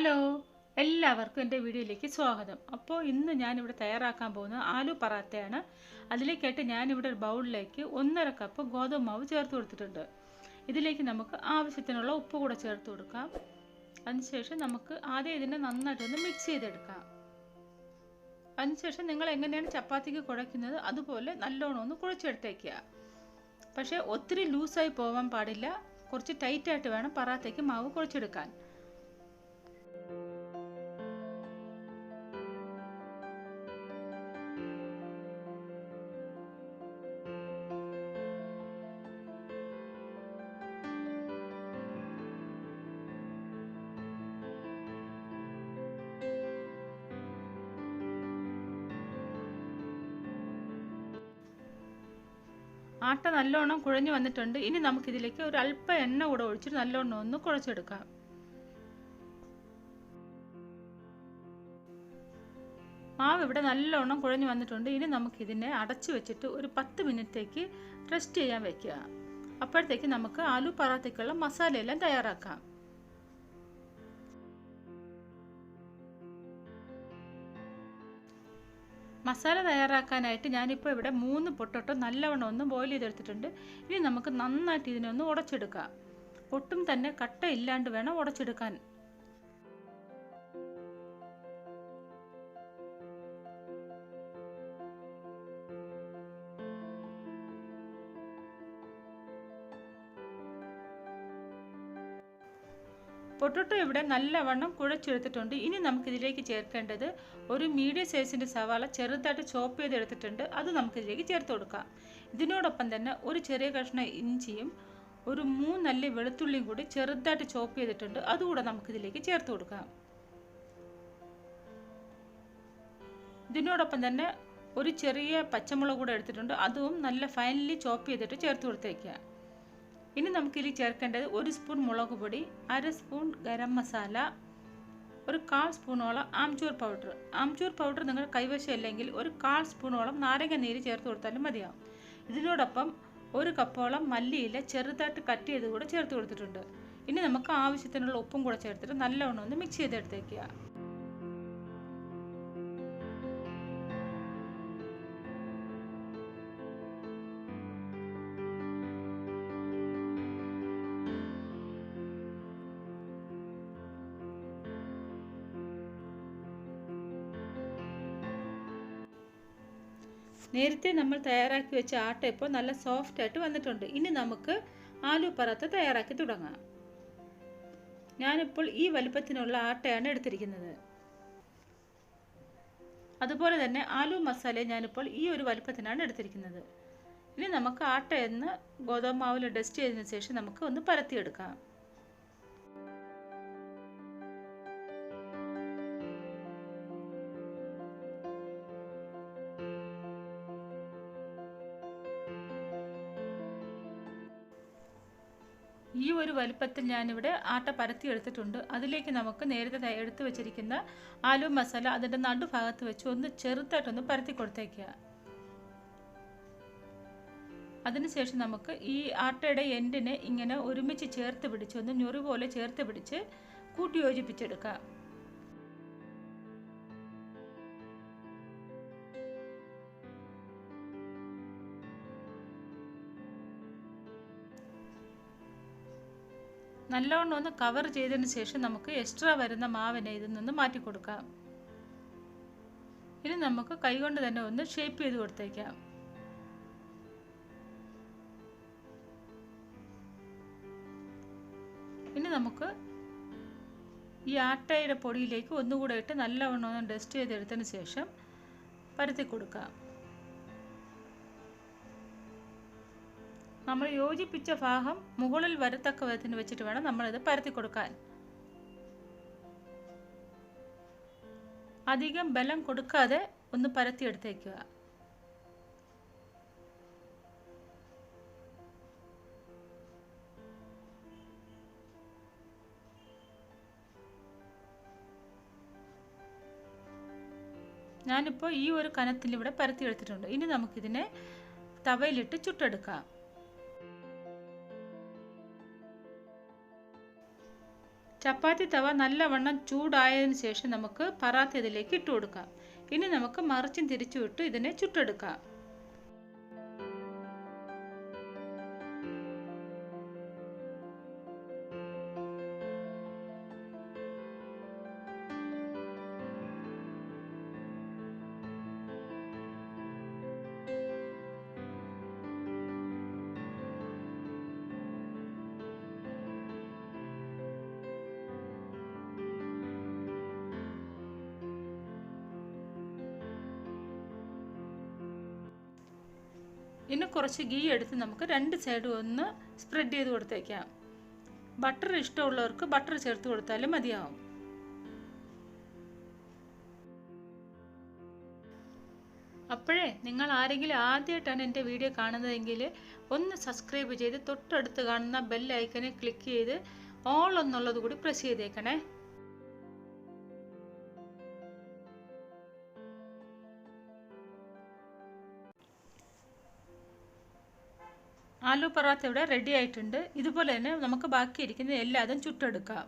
Hello, എല്ലാവർക്കും എൻ്റെ വീഡിയോയിലേക്ക് സ്വാഗതം. അപ്പോൾ ഇന്ന് ഞാനിവിടെ തയ്യാറാക്കാൻ പോകുന്നത് ആലു പറാത്തയാണ്. അതിലേക്കായിട്ട് ഞാനിവിടെ ഒരു ബൗളിലേക്ക് 1.5 കപ്പ് ഗോതമ്പ് മാവ് ചേർത്ത് കൊടുത്തിട്ടുണ്ട്. ഇതിലേക്ക് നമുക്ക് ആവശ്യത്തിനുള്ള ഉപ്പ് കൂടെ ചേർത്ത് കൊടുക്കാം. അതിനുശേഷം നമുക്ക് ആദ്യം ഇതിനെ നന്നായിട്ടൊന്ന് മിക്സ് ചെയ്തെടുക്കാം. അതിനുശേഷം നിങ്ങൾ എങ്ങനെയാണ് ചപ്പാത്തിക്ക് കുഴയ്ക്കുന്നത് അതുപോലെ നല്ലോണം ഒന്ന് കുഴച്ചെടുത്തേക്കുക. പക്ഷേ ഒത്തിരി ലൂസായി പോകാൻ പാടില്ല, കുറച്ച് ടൈറ്റായിട്ട് വേണം പറാത്തയ്ക്ക് മാവ് കുഴച്ചെടുക്കാൻ. ആട്ട നല്ലോണം കുഴഞ്ഞു വന്നിട്ടുണ്ട്. ഇനി നമുക്കിതിലേക്ക് ഒരു അല്പം എണ്ണ കൂടെ ഒഴിച്ചിട്ട് നല്ലോണം ഒന്ന് കുഴച്ചെടുക്കാം. മാവ് ഇവിടെ നല്ലോണം കുഴഞ്ഞു വന്നിട്ടുണ്ട്. ഇനി നമുക്കിതിനെ അടച്ചു വെച്ചിട്ട് ഒരു 10 മിനിറ്റേക്ക് റെസ്റ്റ് ചെയ്യാൻ വെക്കുക. അപ്പോഴത്തേക്ക് നമുക്ക് ആലു പറാത്തയ്ക്കുള്ള മസാലയെല്ലാം തയ്യാറാക്കാം. മസാല തയ്യാറാക്കാനായിട്ട് ഞാനിപ്പോൾ ഇവിടെ 3 പൊട്ടറ്റോ നല്ലവണ്ണം ഒന്ന് ബോയിൽ ചെയ്തെടുത്തിട്ടുണ്ട്. ഇനി നമുക്ക് നന്നായിട്ട് ഇതിനെ ഒന്ന് ഉടച്ചെടുക്കാം. ഒട്ടും തന്നെ കട്ട ഇല്ലാണ്ട് വേണം ഉടച്ചെടുക്കാൻ. പൊട്ടറ്റോ ഇവിടെ നല്ലവണ്ണം കുഴച്ചെടുത്തിട്ടുണ്ട്. ഇനി നമുക്കിതിലേക്ക് ചേർക്കേണ്ടത് ഒരു മീഡിയം സൈസിൻ്റെ സവാള ചെറുതായിട്ട് ചോപ്പ് ചെയ്തെടുത്തിട്ടുണ്ട്. അത് നമുക്കിതിലേക്ക് ചേർത്ത് കൊടുക്കാം. ഇതിനോടൊപ്പം തന്നെ ഒരു ചെറിയ കഷ്ണം ഇഞ്ചിയും ഒരു 3 അല്ലി വെളുത്തുള്ളിയും കൂടി ചെറുതായിട്ട് ചോപ്പ് ചെയ്തിട്ടുണ്ട്. അതുകൂടെ നമുക്കിതിലേക്ക് ചേർത്ത് കൊടുക്കാം. ഇതിനോടൊപ്പം തന്നെ ഒരു ചെറിയ പച്ചമുളക് കൂടെ എടുത്തിട്ടുണ്ട്. അതും നല്ല ഫൈനലി ചോപ്പ് ചെയ്തിട്ട് ചേർത്ത് കൊടുത്തേക്കുക. ഇനി നമുക്കിതിൽ ചേർക്കേണ്ടത് 1 സ്പൂൺ മുളക് പൊടി, 1/2 സ്പൂൺ ഗരം മസാല, ഒരു 1/4 സ്പൂണോളം ആംചൂർ പൗഡർ നിങ്ങൾ കൈവശം ഇല്ലെങ്കിൽ ഒരു 1/4 സ്പൂണോളം നാരങ്ങ നീര് ചേർത്ത് കൊടുത്താലും മതിയാവും. ഇതിനോടൊപ്പം 1 കപ്പോളം മല്ലിയില ചെറുതായിട്ട് കട്ട് ചെയ്ത് കൂടെ ചേർത്ത് കൊടുത്തിട്ടുണ്ട്. ഇനി നമുക്ക് ആവശ്യത്തിനുള്ള ഉപ്പും കൂടെ ചേർത്തിട്ട് നല്ലവണ്ണം ഒന്ന് മിക്സ് ചെയ്തെടുത്തേക്കുക. നേരത്തെ നമ്മൾ തയ്യാറാക്കി വെച്ച ആട്ട ഇപ്പോൾ നല്ല സോഫ്റ്റ് ആയിട്ട് വന്നിട്ടുണ്ട്. ഇനി നമുക്ക് ആലു പറാത്ത തയ്യാറാക്കി തുടങ്ങാം. ഞാനിപ്പോൾ ഈ വലുപ്പത്തിനുള്ള ആട്ടയാണ് എടുത്തിരിക്കുന്നത്. അതുപോലെ തന്നെ ആലു മസാല ഞാനിപ്പോൾ ഈ ഒരു വലുപ്പത്തിനാണ് എടുത്തിരിക്കുന്നത്. ഇനി നമുക്ക് ആട്ടയെന്ന് ഗോതമ്പ് മാവിൽ ഡസ്റ്റ് ചെയ്തതിന് ശേഷം നമുക്ക് ഒന്ന് പരത്തിയെടുക്കാം. ഈ ഒരു വലുപ്പത്തിൽ ഞാനിവിടെ ആട്ട പരത്തി എടുത്തിട്ടുണ്ട്. അതിലേക്ക് നമുക്ക് നേരത്തെ എടുത്തു വെച്ചിരിക്കുന്ന ആലു മസാല അതിൻ്റെ നടുഭാഗത്ത് വെച്ച് ഒന്ന് ചെറുതായിട്ടൊന്ന് പരത്തി കൊടുത്തേക്കുക. അതിനുശേഷം നമുക്ക് ഈ ആട്ടയുടെ എൻഡിനെ ഇങ്ങനെ ഒരുമിച്ച് ചേർത്ത് പിടിച്ച് ഒന്ന് ഞൊറി പോലെ ചേർത്ത് പിടിച്ച് കൂട്ടി യോജിപ്പിച്ചെടുക്കാം. നല്ലവണ്ണം ഒന്ന് കവർ ചെയ്തതിന് ശേഷം നമുക്ക് എക്സ്ട്രാ വരുന്ന മാവിനെ ഇതിൽ നിന്ന് മാറ്റി കൊടുക്കാം. ഇനി നമുക്ക് കൈകൊണ്ട് തന്നെ ഒന്ന് ഷേപ്പ് ചെയ്ത് കൊടുത്തേക്കാം. ഇനി നമുക്ക് ഈ ആട്ടയുടെ പൊടിയിലേക്ക് ഒന്നുകൂടെ ഇട്ട് നല്ലവണ്ണം ഒന്ന് ഡസ്റ്റ് ചെയ്തെടുത്തതിന് ശേഷം പരത്തി കൊടുക്കാം. നമ്മൾ യോജിപ്പിച്ച ഭാഗം മുകളിൽ വരത്തക്ക വിധത്തിന് വെച്ചിട്ട് വേണം നമ്മളിത് പരത്തി കൊടുക്കാൻ. അധികം ബലം കൊടുക്കാതെ ഒന്ന് പരത്തിയെടുത്തേക്കുക. ഞാനിപ്പോൾ ഈ ഒരു കനത്തിൽ ഇവിടെ പരത്തിയെടുത്തിട്ടുണ്ട്. ഇനി നമുക്കിതിനെ തവയിലിട്ട് ചുട്ടെടുക്കാം. ചപ്പാത്തി തവ നല്ലവണ്ണം ചൂടായതിനു ശേഷം നമുക്ക് പറാത്ത ഇതിലേക്ക് ഇട്ട് കൊടുക്കാം. ഇനി നമുക്ക് മറിച്ചും തിരിച്ചും ഇട്ട് ഇതിനെ ചുട്ടെടുക്കാം. ഇനി കുറച്ച് ഗീ എടുത്ത് നമുക്ക് രണ്ട് സൈഡും ഒന്ന് സ്പ്രെഡ് ചെയ്ത് കൊടുത്തേക്കാം. ബട്ടർ ഇഷ്ടമുള്ളവർക്ക് ബട്ടർ ചേർത്ത് കൊടുത്താലും മതിയാവും. അപ്പോഴേ നിങ്ങൾ ആരെങ്കിലും ആദ്യമായിട്ടാണ് എൻ്റെ വീഡിയോ കാണുന്നതെങ്കിൽ ഒന്ന് സബ്സ്ക്രൈബ് ചെയ്ത് തൊട്ടടുത്ത് കാണുന്ന ബെൽ ഐക്കനെ ക്ലിക്ക് ചെയ്ത് ഓൾ എന്നുള്ളത് കൂടി പ്രസ് ചെയ്തേക്കണേ. ആലു പറാത്ത ഇവിടെ റെഡി ആയിട്ടുണ്ട്. ഇതുപോലെ തന്നെ നമുക്ക് ബാക്കിയിരിക്കുന്ന എല്ലാതും ചുട്ടെടുക്കാം.